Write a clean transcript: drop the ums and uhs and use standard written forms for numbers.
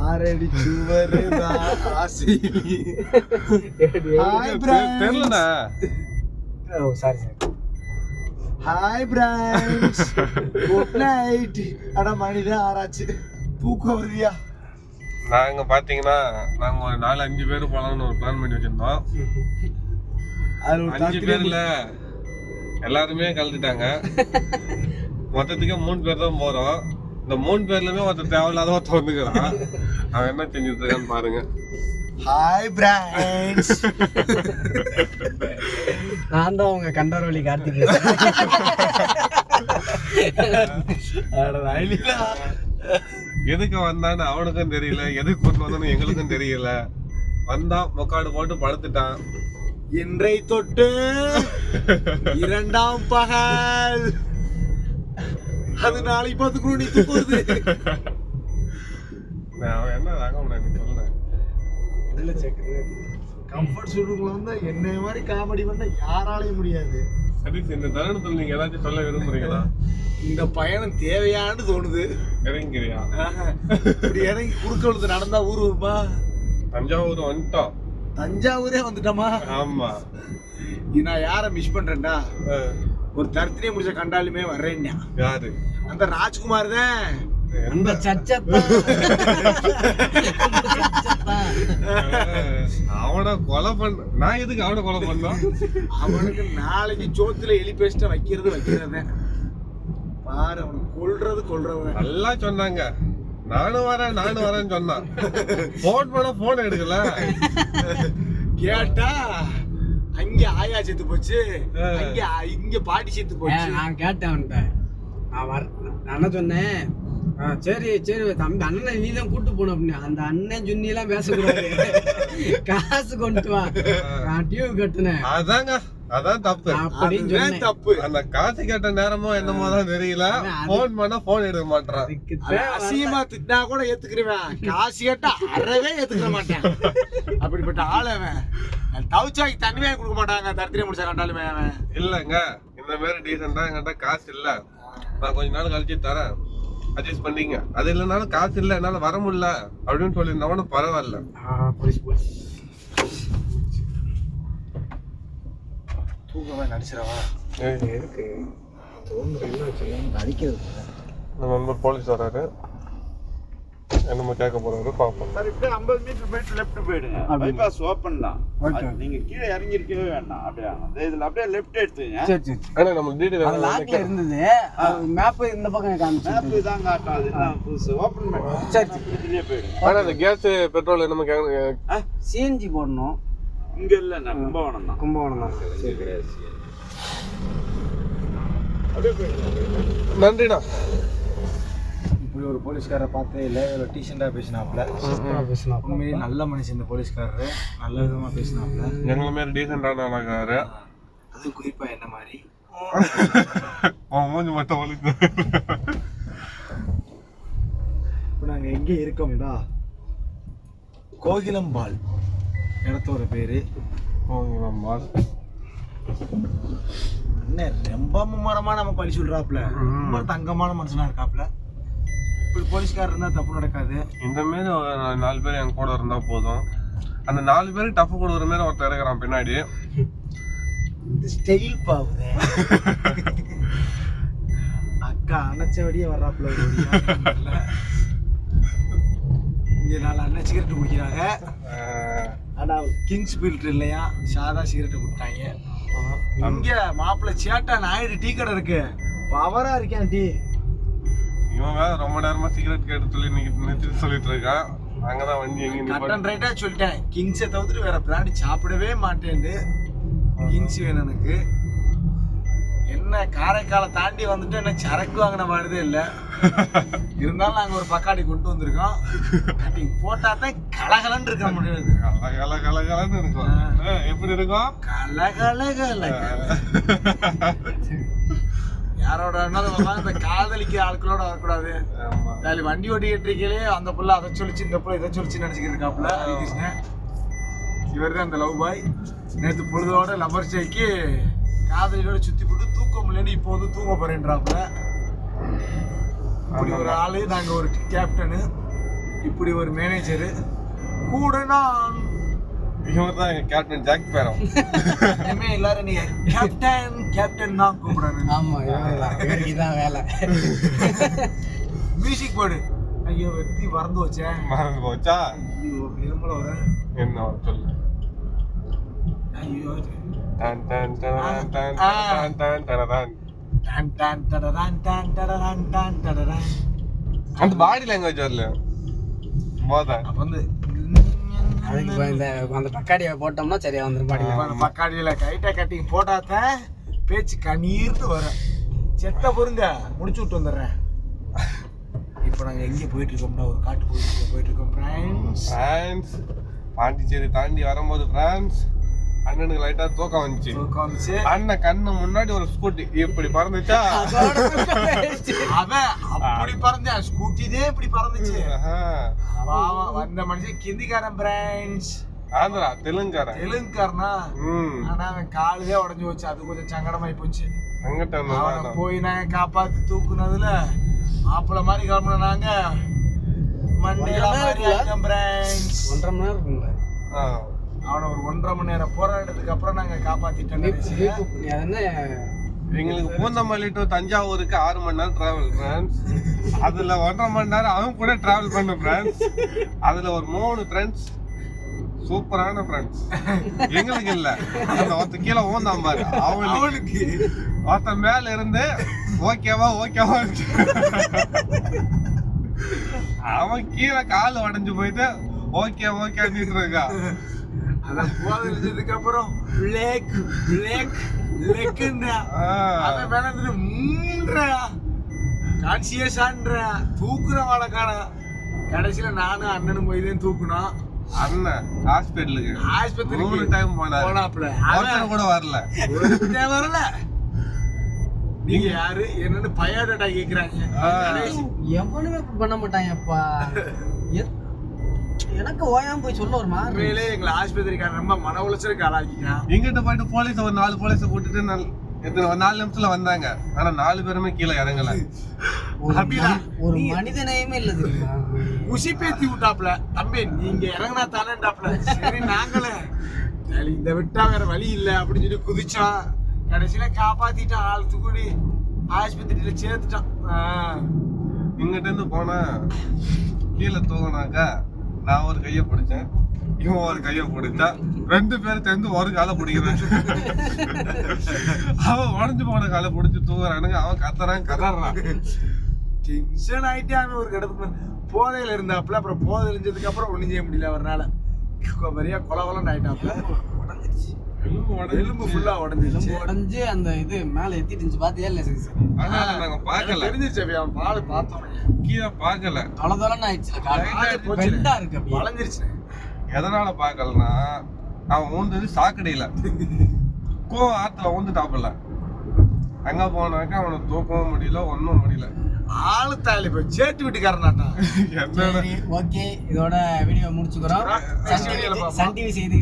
ஆறடி சுவரு ஆசை. தெரியலண்ணா. Sorry. Hi friends, good night. அட மணிதான் ஆராய்ச்சி, தூக்கம் வருதியா? நாங்க பாத்தீங்கன்னா நாங்க ஒரு 4-5 பேர் போலாம்னு ஒரு பிளான் பண்ணி வச்சிருந்தோம். 5 பேர்ல எல்லாருமே கலந்துட்டாங்க. மொத்தத்துக்கு 3 பேர் தான் போறோம். இந்த 3 பேர்லயுமே ஒருத்தர் தேவையில்லாத ஒருத்தர் வந்துக்கிறான். அவன் என்ன செஞ்சுட்டு இருக்கான்னு பாருங்க. ஹாய் பிரான்ஸ், நான் தான் உங்க கண்டரவழி கார்த்திக். எதுக்கு வந்தான்னு அவனுக்கும் தெரியல, எதுக்கு கூட்டு வந்தான்னு எங்களுக்கும் தெரியல. வந்தான், முக்காடு போட்டு படுத்துட்டான். இன்றை தொட்டு 2ஆம் பகல். அது நாளைக்கு பார்த்துக்கணும். நீ தூக்குறது அவன் என்ன ராகம் சொல்ல கம்ஃபர்ட் சொல்லுங்களா வந்தா என்ன மாதிரி காமெடி பண்ண யாராலையும் முடியாது. சரி, இந்த தருணத்தில் நீங்க ஏதாச்சும் சொல்ல விரும்புறீங்களா? இந்த பயணம் தேவையான்னு தோணுது. இறங்கிறியா? இப்படி இறங்கி குறுக்க நடந்தா ஊர் வருமா? தஞ்சாவூர் வந்துட்டோம். தஞ்சாவூரே வந்துட்டோமா? ஆமா. நான் யார மிஸ் பண்றேன்டா, ஒரு தரத்திலே முடிச்ச கண்டாலுமே வர்றேன்னா. யாரு? அந்த ராஜ்குமார் தான். அந்த சச்சத்தான் அவனை கொலை பண்ண. நான் எதுக்கு அவனை கொலை பண்ணோம்? அவனுக்கு நாளைக்கு சோத்துல எலி பேஸ்ட வைக்கிறத பாரு. அவனை கொல்றவன் நல்லா சொன்னாங்க. நானும் வரேன்னு சொன்னான். போன் பண்ண போன் எடுக்கல. கேட்டா அங்க ஆயா செத்து போச்சு, இங்க பாட்டி செத்து போச்சு. நான் கேட்டேன் அவன்கிட்ட. நான் என்ன சொன்னேன், சரி தம்பி அண்ணனை நீ தான் கூட்டு போன அப்படின்னு. அந்த அண்ணன் சுன்னி எல்லாம் பேசக்கூடாது, காசு கொண்டு வா, நான் டியூ கட்டுனேன். அதான் தப்பு. அப்படின்னு சொன்னேன். தப்பு. அந்த காசு கேட்ட நேரமோ என்னமோ தான் தெரியல. போன் பண்ணா போன் எடுக்க மாட்டான். அசியமா திட்டினா கூட ஏத்துக்கிறேன், காசு கேட்டா அறவே ஏத்துக்கிற மாட்டேன். அப்படிப்பட்ட ஆள் அவன். தவிச்சாக்கி தண்ணிவே கொடுக்க மாட்டாங்க, தரத்திலே முடிச்சா கண்டாலுமே அவன். இல்லங்க, இந்த மாதிரி டீசெண்டா என்கிட்ட காசு இல்ல, நான் கொஞ்ச நாள் கழிச்சு தரேன், அட்ஜஸ்ட் பண்ணீங்க. அது இல்லைனாலும் காசு இல்லை, என்னால வர முடியல அப்படின்னு சொல்லியிருந்தவனும் பரவாயில்ல. தூக்கமா நடிச்சிடவா? இருக்கு நடிக்கிறது. நம்ம நண்பர் போலீஸ் வராரு, என்னமோ கேட்க போறாரு, பாப்போம். சார் இப்படியே 50 மீட்டர் போயிட்டு லெஃப்ட் போயிடுங்க. பைபாஸ் ஓப்பன் தான். நீங்க கீழே இறங்கி இருக்கவே வேண்டாம். அப்படியே இதுல அப்படியே லெஃப்ட் எடுத்துங்க. சரி. ஆனா நம்ம டீடைல் அந்த லாக்ல இருந்தது. மேப் இந்த பக்கம் காமிச்சு. மேப் தான் காட்டும். அதுதான் புதுசு ஓபன் பண்ணு. சரி. இதுலயே போயிடுங்க. ஆனா அந்த கேஸ் பெட்ரோல் என்னமோ கேட்க. சிஎன்ஜி போடணும். இங்க இல்ல, நான் கும்பகோணம் தான். கும்பகோணம் தான். சரி கிடையாது. அப்படியே போயிடுங்க. நன்றிண்ணா. இப்படி ஒரு போலீஸ்காரை பார்த்தே இல்லை, இவ்வளோ டீசெண்டாக பேசினாப்புல. உண்மையிலே நல்ல மனுஷன் இந்த போலீஸ்காரரு, நல்ல விதமாக பேசினாப்புல. எங்களை மாரி டீசெண்டான ஆளாக்காரு. அது குறிப்பா என்ன மாதிரி மூஞ்சி மட்டும் வலிக்கு. இப்போ நாங்கள் எங்கே இருக்கோம்டா, கோகிலம்பால் இடத்தோட பேரு. கோகிலம்பால் என்ன ரொம்ப மும்மரமா நம்ம பழி சொல்றாப்புல. ரொம்ப தங்கமான மனுஷனா இருக்காப்புல. இப்படி போலீஸ்காரர் இருந்தா தப்பு நடக்காது. இந்த மாரி 4 பேர் என் கூட இருந்தா போதும். அந்த 4 பேருக்கு டஃப் கொடுக்குற மாதிரி ஒருத்தர் இருக்கிறான் பின்னாடி. ஸ்டைல் பாவுதே. அக்கா அணைச்சபடியே வர்றாப்புல. இங்க 4 அண்ணன் சிகரெட் குடிக்கிறாங்க. ஆனா கிங்ஸ் ஃபில்டர் இல்லையா, சாதா சிகரெட் குடித்தாங்க. இங்க மாப்பிள்ள சேட்டா நாயுடு டீ கடை இருக்கு, பவரா இருக்கேன் டீ. இவன் வேற ரொம்ப நேரமா சிகரெட் கேட்டு சொல்லி நிறுத்தி சொல்லிட்டு இருக்கான். அங்கதான் வண்டி எங்க கட்டன் ரைட்டா சொல்லிட்டேன், கிங்ஸை தவிர்த்துட்டு வேற பிராண்ட் சாப்பிடவே மாட்டேன்னு. கிங்ஸ் வேணும் எனக்கு. என்ன காரைக்காலை தாண்டி வந்துட்டு என்ன சரக்கு வாங்கின மாதிரிதே இல்லை. இருந்தாலும் நாங்கள் ஒரு பக்காடி கொண்டு வந்திருக்கோம். கட்டிங் போட்டா தான் கலகலன்னு இருக்க முடியாது. கலகலன்னு இருக்கும். எப்படி இருக்கும்? கலகலகல. யாரோட இந்த காதலிக்க ஆட்களோட வரக்கூடாது. வண்டி ஓட்டிக்கிட்டு இருக்கீங்களே, அந்த புள்ள அதை சொல்லிச்சு, இந்த புள்ள இதை சொல்லிச்சு நினைச்சுக்கிட்டு இருக்காப்புல கிருஷ்ணன். இவர் தான் அந்த லவ் பாய். நேற்று பொழுதோட லவர் ஸ்டேக்கு காதலியோட சுத்தி போட்டு தூக்கம் இல்லைன்னு இப்போ வந்து தூங்க போறேன்றாப்புல. அப்படி ஒரு ஆளு. நாங்கள் ஒரு கேப்டனு. இப்படி ஒரு மேனேஜர் கூட நான் இவர் தான் எங்க கேப்டன் ஜாக் பேரம். இனிமே எல்லாரும் நீங்க கேப்டன் தான் கூப்பிடணும். ஆமா இவருக்கு தான் வேலை. மியூசிக் போடு. ஐயோ வெத்தி மறந்து வச்சேன். மறந்து போச்சா? இருமல வர என்ன சொல்லு. ஐயோ டன் டன் டன் டன் டன் டன் டன். டன் டன் டடடன் டன் டடடன் டன் டடடன். அந்த பாடி லாங்குவேஜ் வரல போதா. அப்ப வந்து அதுக்கு இப்போ இந்த அந்த பக்காடியை போட்டோம்னா சரியா வந்துடும் பாடியில். அந்த பக்காடியில கைட்டா கட்டிங் போட்டாத்த பேச்சு கண்ணீர்னு வரும். செத்த பொருங்க முடிச்சு விட்டு வந்துடுறேன். இப்போ நாங்கள் எங்கே போயிட்டு இருக்கோம்னா ஒரு காட்டு போயிட்டு இருக்கோம் ஃப்ரான்ஸ். பாண்டிச்சேரி தாண்டி வரும்போது ஃப்ரான்ஸ் அண்ணனுக்கு லைட்டா தூக்கம் வந்துச்சு. அண்ணன் கண்ணு முன்னாடி ஒரு ஸ்கூட்டி இப்படி பறந்துச்சா, அவன் அப்படி பறந்தான். ஸ்கூட்டிதே இப்படி பறந்துச்சு. வந்த மனுஷன் கிந்திக்காரன் பிரான்ஸ். ஆந்திரா தெலுங்குக்காரனா. ஆனா அவன் காலுதே உடஞ்சு போச்சு. அது கொஞ்சம் சங்கடமாயி போச்சு. அங்கிட்ட போய் நாங்க காப்பாத்தி தூக்குனதுல மாப்பிள்ள மாதிரி கிளம்புன நாங்க மண்டேலா மாதிரி ஆயிட்டோம் பிரான்ஸ். 1.5 மணி நேரம் இருக்குங்களா? அவனை ஒரு 1.5 மணி நேரம் போராட்டத்துக்கு அப்புறம் நாங்க காப்பாத்திட்டோம். எங்களுக்கு பூந்தமல்லி டு தஞ்சாவூருக்கு 6 மணி நேரம் டிராவல் ஃப்ரெண்ட்ஸ். அதுல 1.5 மணி நேரம் அவன் கூட டிராவல் பண்ண ஃப்ரெண்ட்ஸ். அதுல ஒரு 3 ஃப்ரெண்ட்ஸ், சூப்பரான ஃப்ரெண்ட்ஸ். எங்களுக்கு இல்ல, அந்த ஒருத்த கீழே ஓந்தான் பாரு அவனுக்கு. ஒருத்த மேல இருந்து ஓகேவா அவன் கீழே கால் உடைஞ்சு போயிட்டு ஓகேன்னு இருக்கா. அதான் போததுக்கு அப்புறம் தூக்குறவாள காண. கடைசியில நானும் அண்ணனும் போய் தான் தூக்குனோம். அண்ணன் ஹாஸ்பிட்டலுக்கு 3 டைம் போனாப்ல. கூட வரல. நீங்க யாரு என்னன்னு பயோடேட்டா கேக்குறாங்க. எவனுமே பண்ண மாட்டாங்கப்பா. எனக்கு ஓயாம போய் சொல்ல ஒரு மாதிரி எங்களை ஆஸ்பத்திரிக்காரன் ரொம்ப மன உளைச்சலுக்கு ஆளாக்கிட்டான். எங்கிட்ட போயிட்டு போலீஸ் ஒரு 4 போலீஸை கூட்டிட்டு 4 நிமிஷத்துல வந்தாங்க. ஆனா 4 பேருமே கீழே இறங்கல. ஒரு மனிதனையுமே இல்ல தெரியுமா? குசி பேத்தி விட்டாப்ல. தம்பி நீங்க இறங்கினா தானேண்டாப்ல. சரி நாங்களே இந்த விட்டா வேற வழி இல்ல அப்படின்னு சொல்லி குதிச்சான். கடைசியில காப்பாத்திட்டான். ஆள் தூக்குடி ஆஸ்பத்திரியில சேர்த்துட்டான். இங்கிட்ட இருந்து போனா கீழே தூங்கினாக்கா நான் ஒரு கையை பிடிச்சேன், இவன் ஒரு கையை பிடிச்சா 2 பேரும் சேர்ந்து ஒரு காலை பிடிக்கிறேன். அவன் உடஞ்சு போன காலை பிடிச்சி தூங்குறானுங்க. அவன் கதறான். டென்ஷன் ஆயிட்டே அவன் ஒரு இடத்துக்கு போதையில இருந்தாப்புல. அப்புறம் போதை இருந்ததுக்கு அப்புறம் ஒண்ணும் செய்ய முடியல அவரால். பெரிய கொலகொலன்னு ஆயிட்டாப்புல. எலும்பு ஃபுல்லா உடஞ்சிச்சு. அந்த இது மேல எத்திட்டு பாத்தியா இல்ல? நாங்க பாக்கல. தெரிஞ்சிச்சு அவன் பால் பார்த்தோம். கீழே பாக்கல. தொலைதொலைன்னு ஆயிடுச்சு. வளைஞ்சிருச்சு. எதனால பாக்கலன்னா அவன் ஊந்தது சாக்கடையில ஆத்துல ஊந்துட்டாப்புல. அங்க போனாக்கா அவனை தூக்கவும் முடியல, ஒன்னும் முடியல. ஆளு தாலி போய் சேட்டு வீட்டுக்காரனாட்டா. ஓகே, இதோட வீடியோ முடிச்சுக்கிறோம். சன் டிவி செய்தி